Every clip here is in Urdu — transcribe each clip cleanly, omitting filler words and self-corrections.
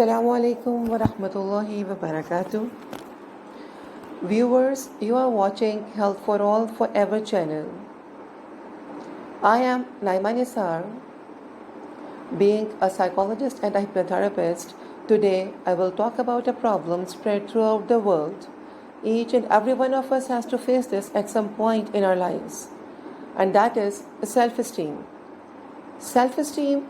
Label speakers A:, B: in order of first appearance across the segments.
A: Assalamu alaikum wa rahmatullahi wa barakatuh. Viewers, you are watching Health for All Forever channel. I am Naima Nisar. Being a psychologist and a hypnotherapist, today I will talk about a problem spread throughout the world. Each and every one of us has to face this at some point in our lives, and that is self-esteem. Self-esteem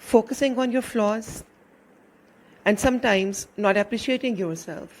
A: focusing on your flaws, and sometimes not appreciating yourself.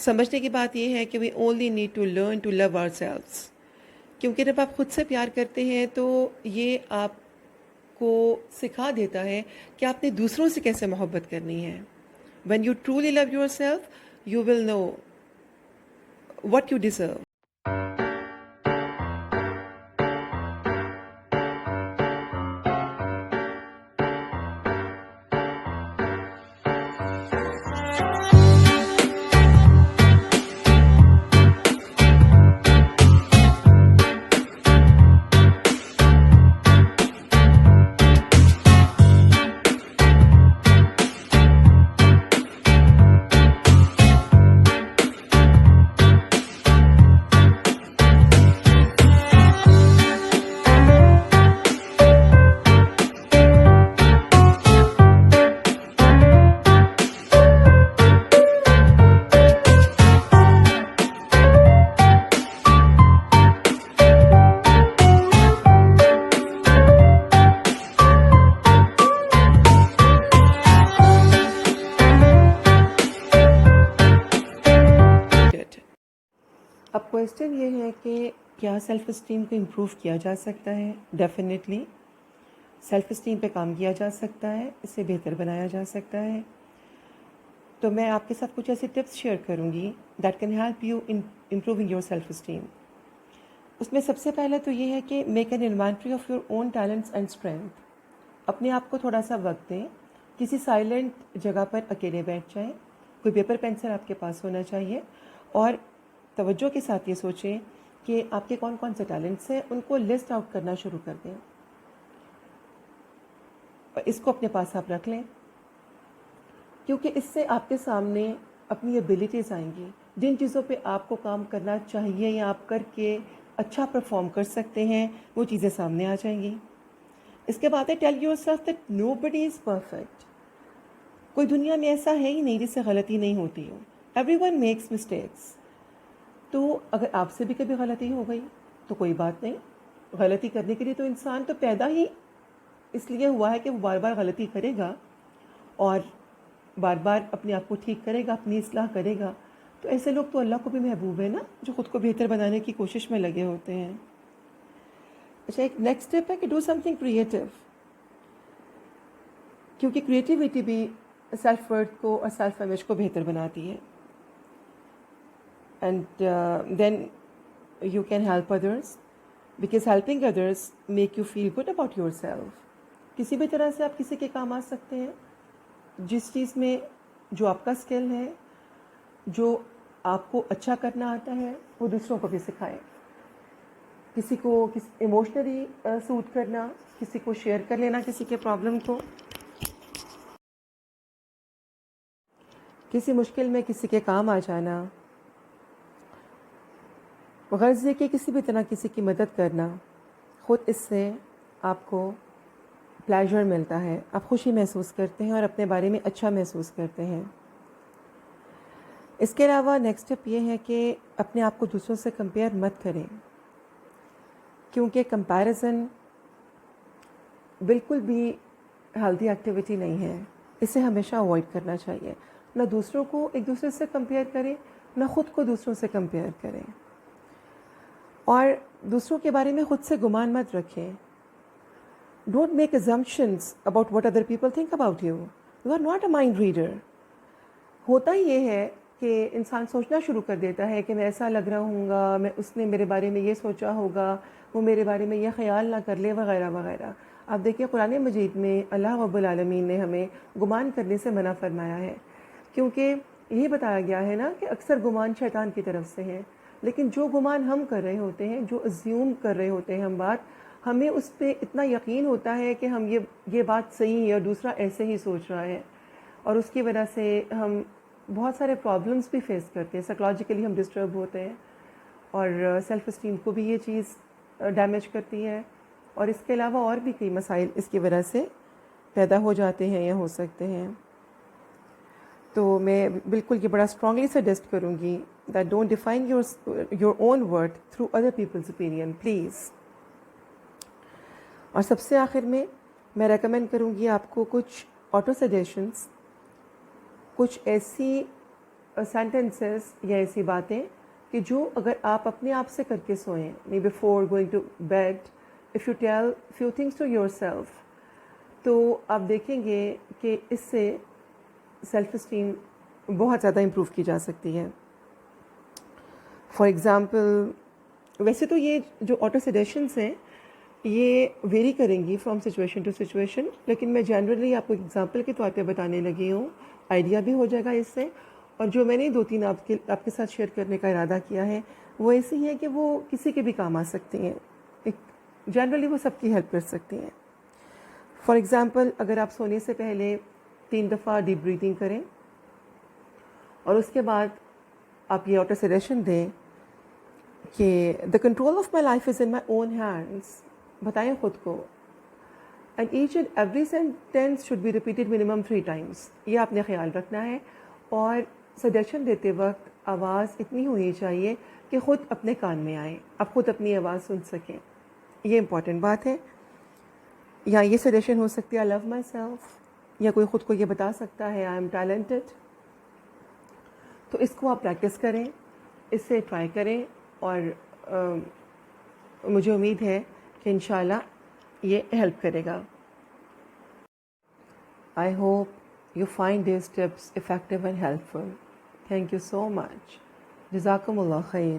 A: سمجھنے کی بات یہ ہے کہ we only need to learn to love ourselves, کیونکہ جب آپ خود سے پیار کرتے ہیں تو یہ آپ کو سکھا دیتا ہے کہ آپ نے دوسروں سے کیسے محبت کرنی ہے. When you truly love yourself you will know what you deserve. اب کوشچن یہ ہے کہ کیا سیلف اسٹیم کو امپروو کیا جا سکتا ہے؟ ڈیفینیٹلی سیلف اسٹیم پہ کام کیا جا سکتا ہے، اسے بہتر بنایا جا سکتا ہے. تو میں آپ کے ساتھ کچھ ایسی ٹپس شیئر کروں گی that can help you in improving your self esteem. اس میں سب سے پہلے تو یہ ہے کہ make an inventory of your own talents and strength. اپنے آپ کو تھوڑا سا وقت دیں، کسی سائلنٹ جگہ پر اکیلے بیٹھ جائیں، کوئی پیپر پینسل آپ کے پاس ہونا چاہیے، اور توجہ کے ساتھ یہ سوچیں کہ آپ کے کون کون سے ٹیلنٹس ہیں، ان کو لسٹ آؤٹ کرنا شروع کر دیں اور اس کو اپنے پاس آپ رکھ لیں، کیونکہ اس سے آپ کے سامنے اپنی ایبلٹیز آئیں گی. جن چیزوں پہ آپ کو کام کرنا چاہیے یا آپ کر کے اچھا پرفارم کر سکتے ہیں وہ چیزیں سامنے آ جائیں گی. اس کے بعد ہے tell yourself that nobody is perfect. کوئی دنیا میں ایسا ہے ہی نہیں جس سے غلطی نہیں ہوتی ہو. Everyone makes mistakes. تو اگر آپ سے بھی کبھی غلطی ہو گئی تو کوئی بات نہیں. غلطی کرنے کے لیے تو انسان تو پیدا ہی اس لیے ہوا ہے کہ وہ بار بار غلطی کرے گا اور بار بار اپنے آپ کو ٹھیک کرے گا، اپنی اصلاح کرے گا. تو ایسے لوگ تو اللہ کو بھی محبوب ہے نا، جو خود کو بہتر بنانے کی کوشش میں لگے ہوتے ہیں. اچھا، ایک نیکسٹ اسٹیپ ہے کہ ڈو سم تھنگ کریٹیو، کیونکہ کریٹیوٹی بھی سیلف ورتھ کو اور سیلف امیج کو بہتر بناتی ہے. And then you can help others because helping others make you feel good about yourself. کسی بھی طرح سے آپ کسی کے کام آ سکتے ہیں. جس چیز میں جو آپ کا اسکل ہے، جو آپ کو اچھا کرنا آتا ہے، وہ دوسروں کو بھی سکھائیں. کسی کو ایموشنلی سوٹ کرنا، کسی کو شیئر کر لینا کسی کے پرابلم کو، کسی مشکل میں کسی کے کام آ جانا، غرض یہ کہ کسی بھی طرح کسی کی مدد کرنا، خود اس سے آپ کو پلیجر ملتا ہے، آپ خوشی محسوس کرتے ہیں اور اپنے بارے میں اچھا محسوس کرتے ہیں. اس کے علاوہ نیکسٹ اسٹیپ یہ ہے کہ اپنے آپ کو دوسروں سے کمپیئر مت کریں، کیونکہ کمپیریزن بالکل بھی ہیلدی ایکٹیویٹی نہیں ہے. اسے ہمیشہ اوائڈ کرنا چاہیے. نہ دوسروں کو ایک دوسرے سے کمپیئر کریں، نہ خود کو دوسروں سے کمپیئر کریں، اور دوسروں کے بارے میں خود سے گمان مت رکھیں. Don't make assumptions about what other people think about you. You are not a mind reader. ہوتا ہی یہ ہے کہ انسان سوچنا شروع کر دیتا ہے کہ میں ایسا لگ رہا ہوں گا، میں اس نے میرے بارے میں یہ سوچا ہوگا، وہ میرے بارے میں یہ خیال نہ کر لے، وغیرہ وغیرہ. آپ دیکھیں قرآن مجید میں اللہ رب العالمین نے ہمیں گمان کرنے سے منع فرمایا ہے، کیونکہ یہی بتایا گیا ہے نا کہ اکثر گمان شیطان کی طرف سے ہے. لیکن جو گمان ہم کر رہے ہوتے ہیں، جو ازیوم کر رہے ہوتے ہیں ہم بات، ہمیں اس پہ اتنا یقین ہوتا ہے کہ ہم یہ بات صحیح ہے اور دوسرا ایسے ہی سوچ رہا ہے، اور اس کی وجہ سے ہم بہت سارے پرابلمس بھی فیس کرتے ہیں. سائیکولوجیکلی ہم ڈسٹرب ہوتے ہیں اور سیلف اسٹیم کو بھی یہ چیز ڈیمیج کرتی ہے، اور اس کے علاوہ اور بھی کئی مسائل اس کی وجہ سے پیدا ہو جاتے ہیں یا ہو سکتے ہیں. تو میں بالکل یہ بڑا اسٹرانگلی سجیسٹ کروں گی that don't define your own worth through other people's opinion please. اور سب سے آخر میں ریکمینڈ کروں گی آپ کو کچھ آٹو سجیشنس، کچھ ایسی سینٹینسز یا ایسی باتیں کہ جو اگر آپ اپنے آپ سے کر کے سوئیں، me before going to bed, if you tell few things to yourself, تو آپ دیکھیں گے کہ اس سے سیلف اسٹیم بہت زیادہ امپروو کی جا سکتی ہے. فار ایگزامپل، ویسے تو یہ جو آٹو سجیشنس ہیں یہ ویری کریں گی فرام سچویشن ٹو سچویشن، لیکن میں جنرلی آپ کو ایگزامپل کے طور پہ بتانے لگی ہوں، آئیڈیا بھی ہو جائے گا اس سے. اور جو میں نے 2-3 آپ کے ساتھ شیئر کرنے کا ارادہ کیا ہے وہ ایسی ہیں کہ وہ کسی کے بھی کام آ سکتی ہیں، جنرلی وہ سب کی ہیلپ کر سکتی ہیں. فار ایگزامپل، اگر آپ سونے سے پہلے 3 دفعہ ڈیپ بریتھنگ کریں اور اس کے بعد آپ یہ آٹو سجیشن دیں کہ the control of my life is in my own hands, بتائیں خود کو، and each and every sentence should be repeated minimum 3 times. یہ آپ نے خیال رکھنا ہے. اور سجیشن دیتے وقت آواز اتنی ہونی چاہیے کہ خود اپنے کان میں آئے، آپ خود اپنی آواز سن سکیں. یہ امپورٹنٹ بات ہے. یا یہ سجیشن ہو سکتی ہے آئی لو مائی سیلف، یا کوئی خود کو یہ بتا سکتا ہے آئی ایم ٹیلنٹڈ. تو اس کو آپ پریکٹس کریں، اس سے ٹرائی کریں، اور مجھے امید ہے کہ انشاءاللہ یہ ہیلپ کرے گا. I hope you find these tips effective and helpful. Thank you so much. Jazakumullah khair.